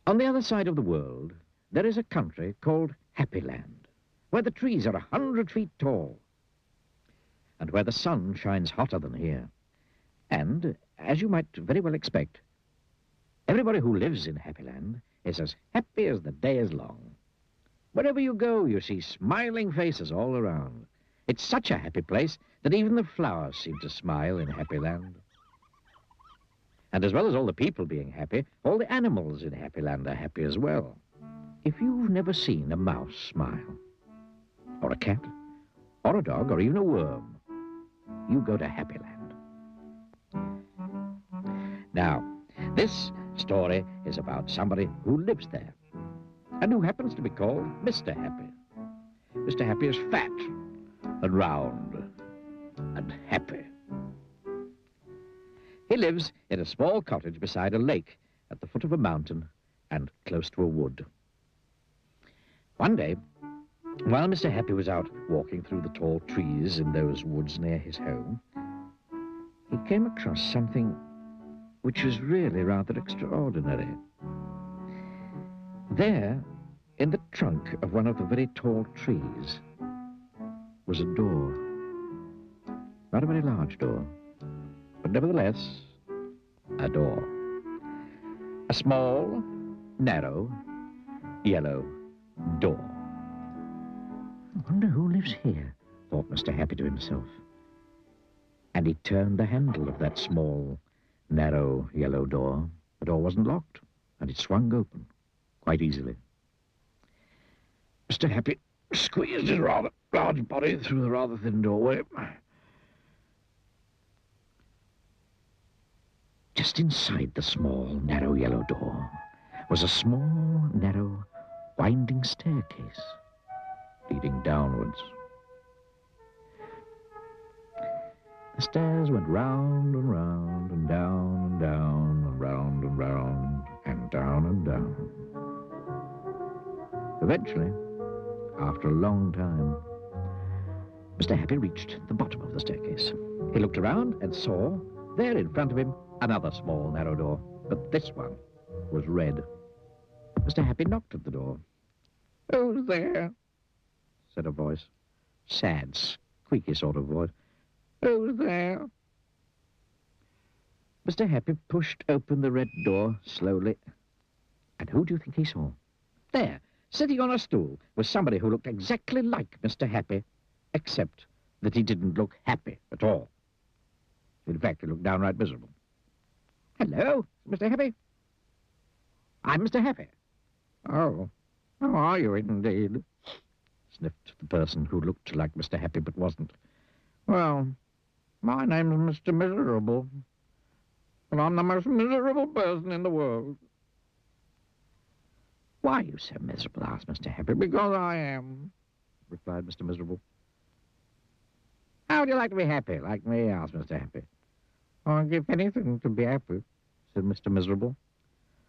On the other side of the world, there is a country called Happy Land, where the trees are 100 feet tall, and where the sun shines hotter than here. And, as you might very well expect, everybody who lives in Happy Land is as happy as the day is long. Wherever you go, you see smiling faces all around. It's such a happy place that even the flowers seem to smile in Happy Land. And as well as all the people being happy, all the animals in Happy Land are happy as well. If you've never seen a mouse smile, or a cat, or a dog, or even a worm, you go to Happy Land. Now, this story is about somebody who lives there, and who happens to be called Mr. Happy. Mr. Happy is fat, and round, and happy. He lives in a small cottage beside a lake at the foot of a mountain and close to a wood. One day, while Mr. Happy was out walking through the tall trees in those woods near his home, he came across something which was really rather extraordinary. There, in the trunk of one of the very tall trees, was a door. Not a very large door, but nevertheless, a door. A small, narrow, yellow door. I wonder who lives here, thought Mr. Happy to himself. And he turned the handle of that small, narrow, yellow door. The door wasn't locked, and it swung open quite easily. Mr. Happy squeezed his rather large body through the rather thin doorway. Just inside the small, narrow yellow door was a small, narrow, winding staircase leading downwards. The stairs went round and round and down and down and round and round and down and down. Eventually, after a long time, Mr. Happy reached the bottom of the staircase. He looked around and saw, there in front of him, another small, narrow door, but this one was red. Mr. Happy knocked at the door. "Who's there?" said a voice. Sad, squeaky sort of voice. "Who's there?" Mr. Happy pushed open the red door slowly, and who do you think he saw? There, sitting on a stool, was somebody who looked exactly like Mr. Happy, except that he didn't look happy at all. In fact, he looked downright miserable. "Hello, Mr. Happy." "I'm Mr. Happy." "Oh, how are you indeed?" sniffed the person who looked like Mr. Happy but wasn't. "Well, my name's Mr. Miserable, and I'm the most miserable person in the world." "Why are you so miserable?" asked Mr. Happy. "Because I am," replied Mr. Miserable. "How would you like to be happy, like me?" asked Mr. Happy. "I'd give anything to be happy," said Mr. Miserable.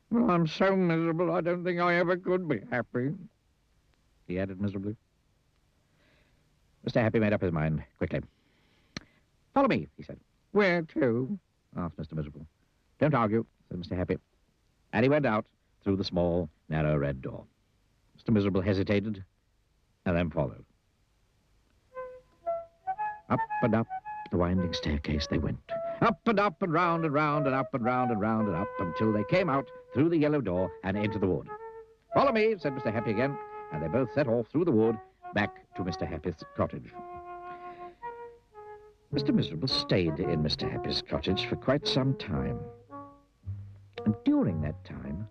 "Well, I'm so miserable I don't think I ever could be happy," he added miserably. Mr. Happy made up his mind quickly. "Follow me," he said. "Where to?" asked Mr. Miserable. "Don't argue," said Mr. Happy. And he went out through the small, narrow red door. Mr. Miserable hesitated and then followed. Up and up the winding staircase they went. Up and round and round and up and round and round and up until they came out through the yellow door and into the wood. "Follow me," said Mr. Happy again, and they both set off through the wood back to Mr. Happy's cottage. Mr. Miserable stayed in Mr. Happy's cottage for quite some time. And during that time,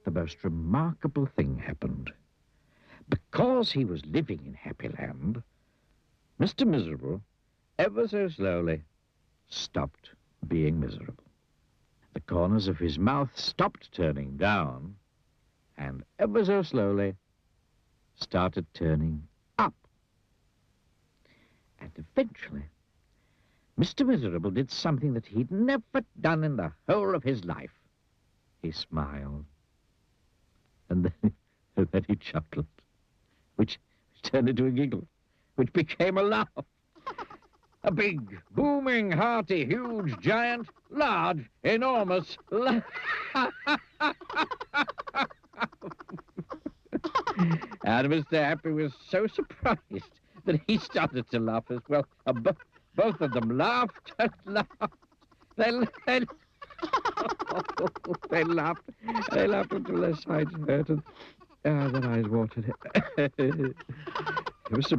the most remarkable thing happened. Because he was living in Happy Land, Mr. Miserable, ever so slowly, stopped being miserable. The corners of his mouth stopped turning down, and ever so slowly started turning up. And eventually, Mr. Miserable did something that he'd never done in the whole of his life. He smiled. And then he chuckled, which turned into a giggle, which became a laugh. A big, booming, hearty, huge, giant, large, enormous laugh. And Mr. Happy was so surprised that he started to laugh as well. Both of them laughed and laughed. They laughed. They laughed until their sides hurt and their eyes watered. Mr.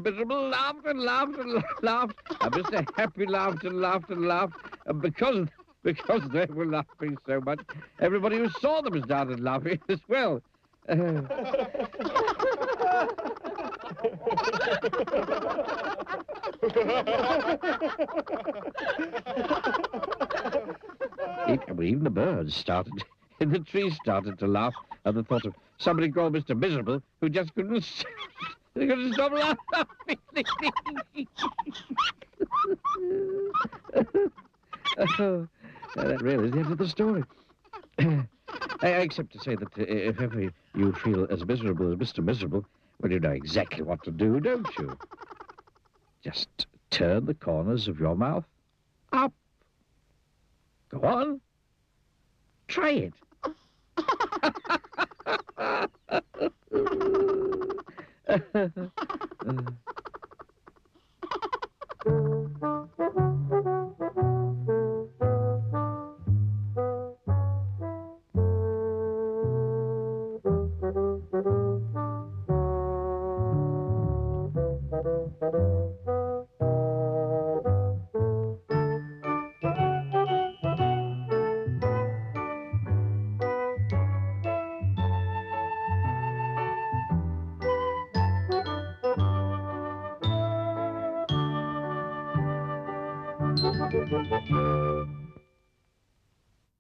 Miserable laughed and laughed and laughed. And Mr. Happy laughed and laughed and laughed. And because they were laughing so much, everybody who saw them started laughing as well. Even the birds started, and the trees started to laugh at the thought of somebody called Mr. Miserable who just couldn't stop laughing. That really is the end of the story. Except to say that if ever you feel as miserable as Mr. Miserable, well, you know exactly what to do, don't you? Just turn the corners of your mouth up. Go on. Try it.